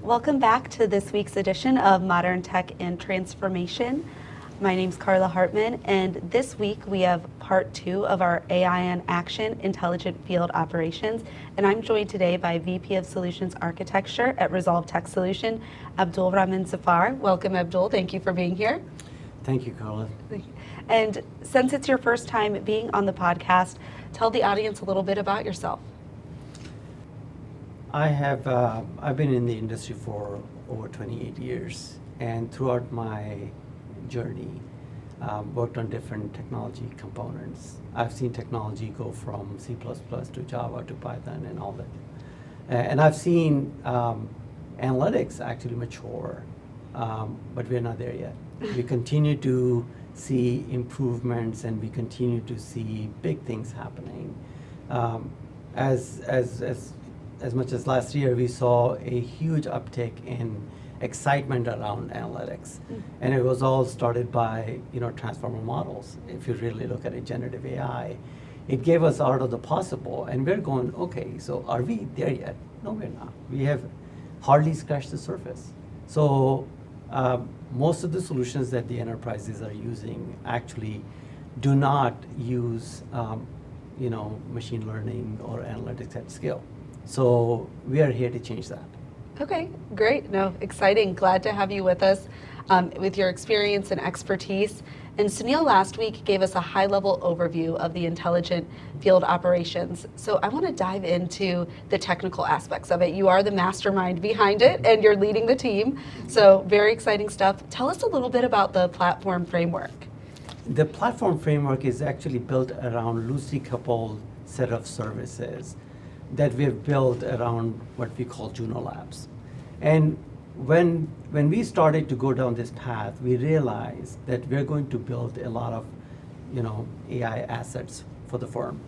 Welcome back to this week's edition of Modern Tech and Transformation. My name's Carla Hartman, and this week we have part 2 of our AI in Action Intelligent Field Operations, and I'm joined today by VP of Solutions Architecture at Resolve Tech Solution, Abdul Rahman Zafar. Welcome, Abdul. Thank you for being here. Thank you, Carla. And since it's your first time being on the podcast, tell the audience a little bit about yourself. I've been in the industry for over 28 years, and throughout my journey, worked on different technology components. I've seen technology go from C++ to Java to Python and all that. And I've seen analytics actually mature, but we're not there yet. We continue to see improvements, and we continue to see big things happening. As much as last year, we saw a huge uptick in excitement around analytics. And it was all started by, transformer models. If you really look at it, generative AI, it gave us art of the possible. And we're going, okay, so are we there yet? No, we're not. We have hardly scratched the surface. So most of the solutions that the enterprises are using actually do not use, machine learning or analytics at scale. So we are here to change that. Okay, great. No, exciting. Glad to have you with us with your experience and expertise. And Sunil last week gave us a high-level overview of the intelligent field operations. So I want to dive into the technical aspects of it. You are the mastermind behind it, and you're leading the team. So very exciting stuff. Tell us a little bit about the platform framework. The platform framework is actually built around loosely coupled set of services that we've built around what we call Juno Labs. And when we started to go down this path, we realized that we're going to build a lot of AI assets for the firm.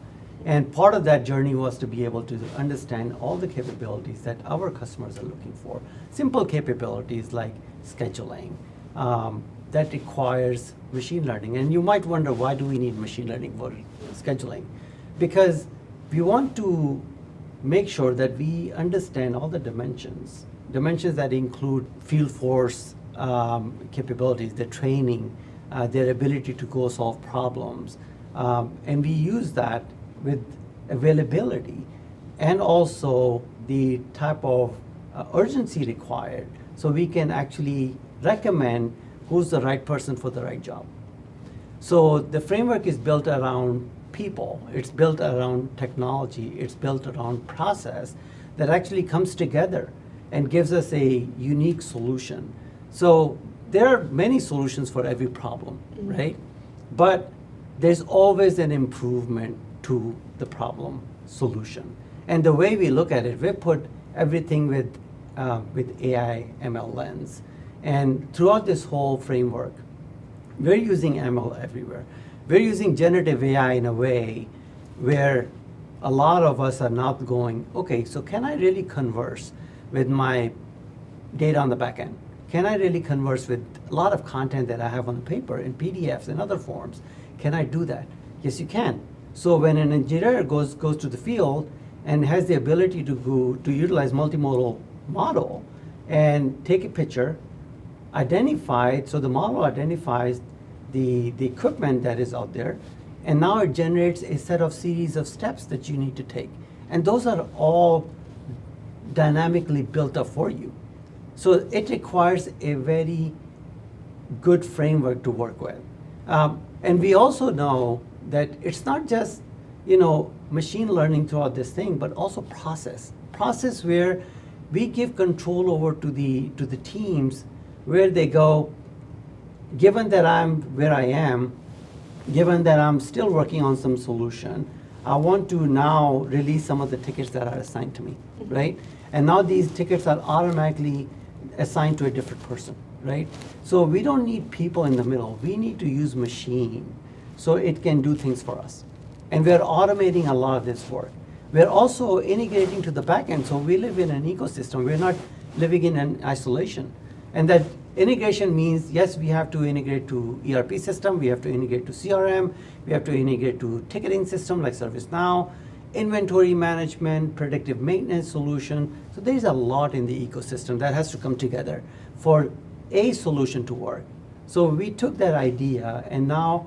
And part of that journey was to be able to understand all the capabilities that our customers are looking for. Simple capabilities like scheduling, that requires machine learning. And you might wonder, why do we need machine learning for scheduling? Because we want to make sure that we understand all the dimensions that include field force capabilities, their training, their ability to go solve problems. And we use that with availability and also the type of urgency required, so we can actually recommend who's the right person for the right job. So the framework is built around people, it's built around technology, it's built around process that actually comes together and gives us a unique solution. So there are many solutions for every problem, right? But there's always an improvement to the problem solution. And the way we look at it, we put everything with AI ML lens. And throughout this whole framework, we're using ML everywhere. We're using generative AI in a way where a lot of us are not going, okay, so can I really converse with my data on the back end? Can I really converse with a lot of content that I have on the paper in PDFs and other forms? Can I do that? Yes, you can. So when an engineer goes to the field and has the ability to utilize multimodal model and take a picture, identify it, so the model identifies the equipment that is out there, and now it generates a set of series of steps that you need to take. And those are all dynamically built up for you. So it requires a very good framework to work with. And we also know that it's not just machine learning throughout this thing, but also process where we give control over to the teams, where they go, given that I'm where I am, given that I'm still working on some solution, I want to now release some of the tickets that are assigned to me, right? And now these tickets are automatically assigned to a different person, right? So we don't need people in the middle. We need to use machine so it can do things for us. And we're automating a lot of this work. We're also integrating to the back end, so we live in an ecosystem. We're not living in an isolation. And that integration means, yes, we have to integrate to ERP system, we have to integrate to CRM, we have to integrate to ticketing system like ServiceNow, inventory management, predictive maintenance solution. So there's a lot in the ecosystem that has to come together for a solution to work. So we took that idea, and now,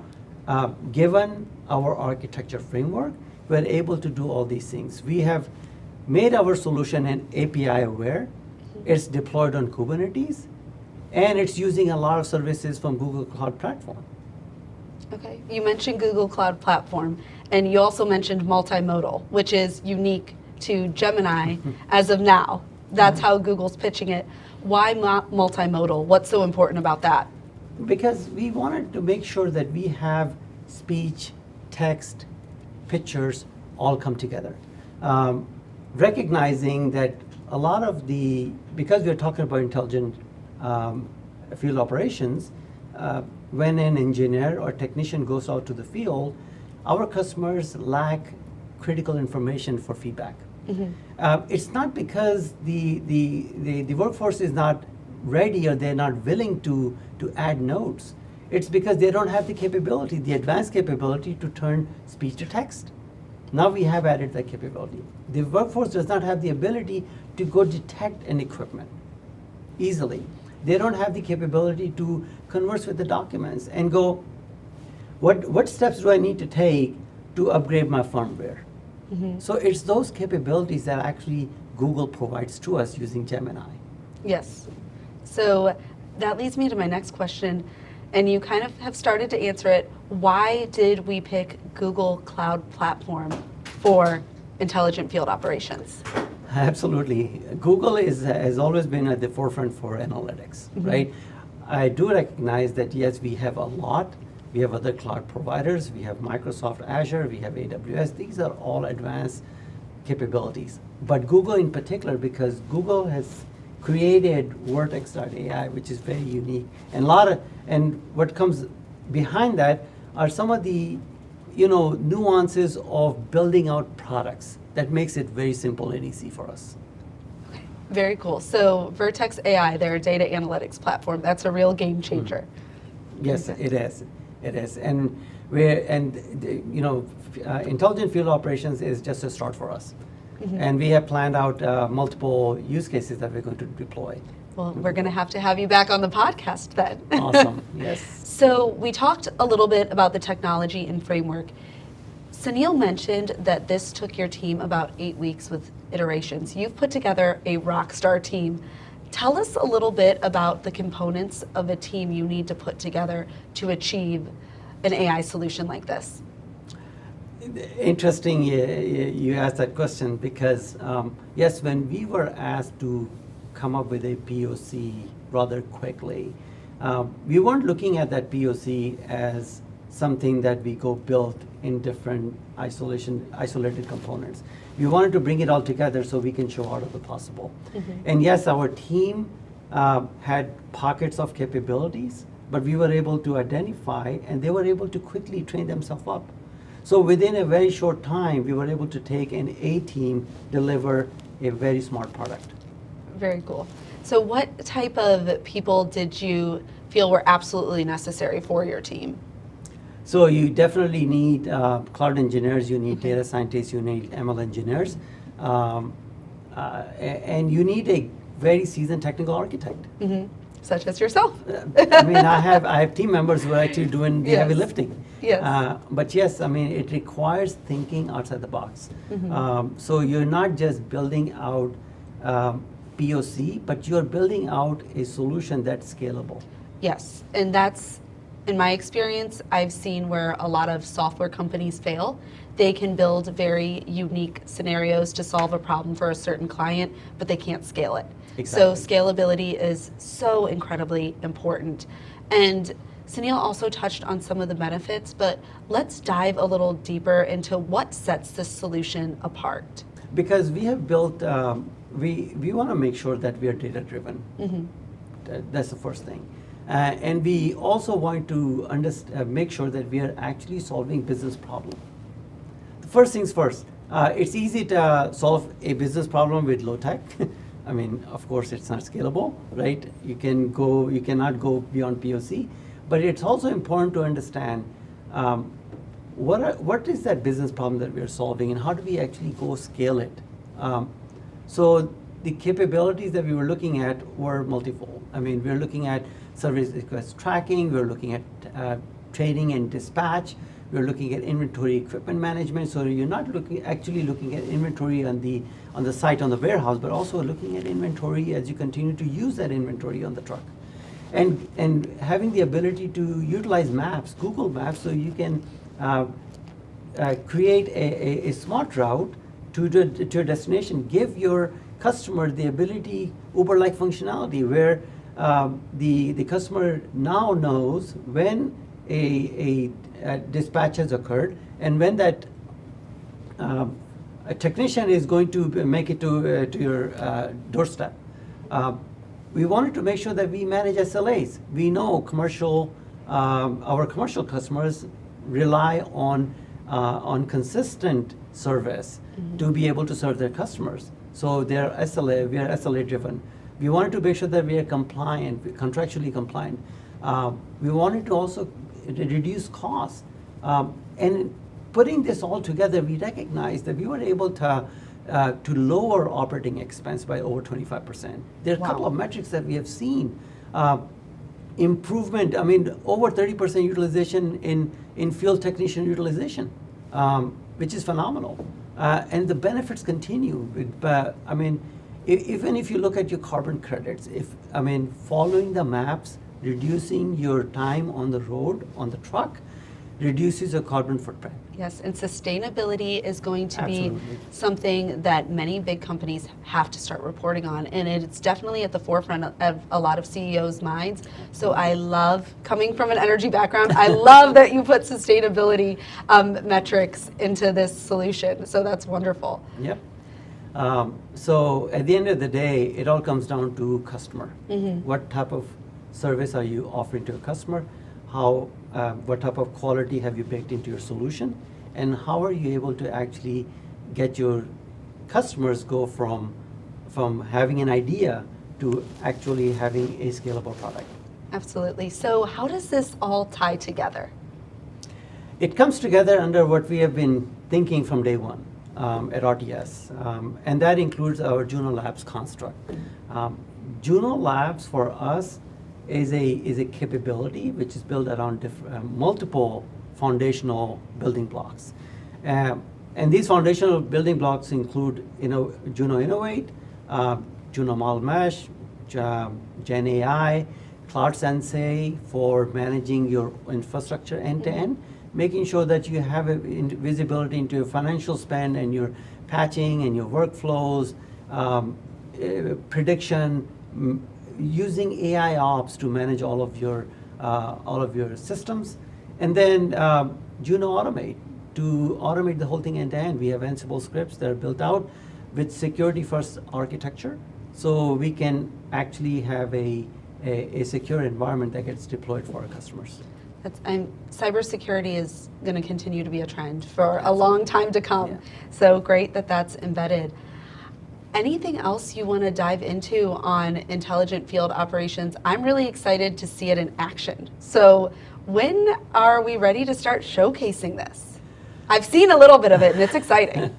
given our architecture framework, we're able to do all these things. We have made our solution an API aware. It's deployed on Kubernetes, and it's using a lot of services from Google Cloud Platform. Okay. You mentioned Google Cloud Platform, and you also mentioned multimodal, which is unique to Gemini as of now. That's how Google's pitching it. Why multimodal? What's so important about that? Because we wanted to make sure that we have speech, text, pictures all come together. Recognizing that a lot of because we're talking about intelligent field operations, when an engineer or technician goes out to the field, our customers lack critical information for feedback. It's not because the workforce is not ready or they're not willing to add notes. It's because they don't have the capability, the advanced capability to turn speech to text. Now we have added that capability. The workforce does not have the ability to go detect an equipment easily. They don't have the capability to converse with the documents and go, what steps do I need to take to upgrade my firmware? So it's those capabilities that actually Google provides to us using Gemini. Yes. So that leads me to my next question, and you kind of have started to answer it. Why did we pick Google Cloud Platform for intelligent field operations? Absolutely. Google has always been at the forefront for analytics, right? I do recognize that, yes, we have a lot. We have other cloud providers. We have Microsoft Azure. We have AWS. These are all advanced capabilities. But Google in particular, because Google has created Vertex.ai, which is very unique. And what comes behind that are some of the nuances of building out products that makes it very simple and easy for us. Okay. Very cool. So Vertex AI, their data analytics platform, that's a real game changer. Yes, it is. It is. And intelligent field operations is just a start for us. And we have planned out multiple use cases that we're going to deploy. Well, we're going to have you back on the podcast then. Awesome, yes. So we talked a little bit about the technology and framework. Sunil mentioned that this took your team about 8 weeks with iterations. You've put together a rock star team. Tell us a little bit about the components of a team you need to put together to achieve an AI solution like this. Interesting you asked that question because, yes, when we were asked to come up with a POC rather quickly, we weren't looking at that POC as something that we go build in different isolated components. We wanted to bring it all together so we can show all of the possible. And yes, our team had pockets of capabilities, but we were able to identify and they were able to quickly train themselves up. So within a very short time, we were able to take an A team, deliver a very smart product. Very cool. So what type of people did you feel were absolutely necessary for your team? So you definitely need cloud engineers, you need data scientists, you need ML engineers, and you need a very seasoned technical architect. Such as yourself. I mean, I have team members who are actually doing the heavy lifting. Yes. But yes, I mean, it requires thinking outside the box. So you're not just building out POC, but you're building out a solution that's scalable. Yes, and that's, in my experience, I've seen where a lot of software companies fail. They can build very unique scenarios to solve a problem for a certain client, but they can't scale it. Exactly. So scalability is so incredibly important. And Sunil also touched on some of the benefits, but let's dive a little deeper into what sets this solution apart. Because we have built, we want to make sure that we are data driven. That's the first thing. And we also want to make sure that we are actually solving business problem. The first things first, it's easy to solve a business problem with low tech. I mean, of course, it's not scalable, right? You cannot go beyond POC, but it's also important to understand what is that business problem that we're solving, and how do we actually go scale it? So the capabilities that we were looking at were multifold. I mean, we're looking at service request tracking, we're looking at trading and dispatch, we're looking at inventory equipment management. So you're not actually looking at inventory on the site, on the warehouse, but also looking at inventory as you continue to use that inventory on the truck. And having the ability to utilize maps, Google Maps, so you can create a smart route to a destination. Give your customer the ability, Uber-like functionality, where the customer now knows when a dispatch has occurred and when that a technician is going to make it to your doorstep. We wanted to make sure that we manage SLAs. We know our commercial customers rely on consistent service to be able to serve their customers. So we are SLA driven. We wanted to make sure that we are compliant, contractually compliant. We wanted to also reduce costs. And putting this all together, we recognized that we were able to lower operating expense by over 25%. There are a couple of metrics that we have seen. Improvement, I mean, over 30% utilization in field technician utilization, which is phenomenal. And the benefits continue. I mean, even if you look at your carbon credits, following the maps, reducing your time on the road, on the truck, reduces your carbon footprint. Yes, and sustainability is going to Absolutely. be something that many big companies have to start reporting on, and it's definitely at the forefront of a lot of CEOs' minds. So I love, coming from an energy background, I love that you put sustainability metrics into this solution. So that's wonderful. Yep. So at the end of the day, it all comes down to customer. What type of service are you offering to a customer? What type of quality have you baked into your solution? And how are you able to actually get your customers go from having an idea to actually having a scalable product? Absolutely. So how does this all tie together? It comes together under what we have been thinking from day one at RTS, and that includes our Juno Labs construct. Juno Labs for us is a capability which is built around multiple foundational building blocks. And these foundational building blocks include Juno Innovate, Juno Model Mesh, Gen AI, Cloud Sensei for managing your infrastructure end-to-end, making sure that you have visibility into your financial spend and your patching and your workflows, prediction, using AI ops to manage all of your systems, and then Juno Automate to automate the whole thing end to end. We have Ansible scripts that are built out with security first architecture, so we can actually have a secure environment that gets deployed for our customers. Cybersecurity is going to continue to be a trend for a long time to come. Yeah. So great that that's embedded. Anything else you want to dive into on intelligent field operations? I'm really excited to see it in action. So when are we ready to start showcasing this? I've seen a little bit of it and it's exciting.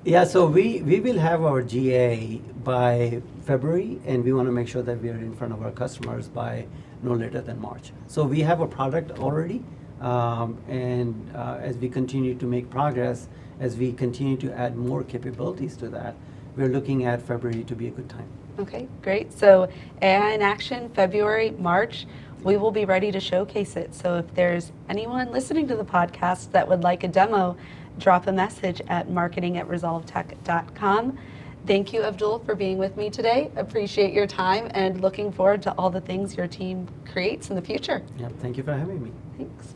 Yeah, so we will have our GA by February, and we want to make sure that we are in front of our customers by no later than March. So we have a product already, and as we continue to make progress, as we continue to add more capabilities to that, we're looking at February to be a good time. Okay, great. So AI in action, February, March, we will be ready to showcase it. So if there's anyone listening to the podcast that would like a demo, drop a message at marketing@resolvetech.com. Thank you, Abdul, for being with me today. Appreciate your time and looking forward to all the things your team creates in the future. Yeah, thank you for having me. Thanks.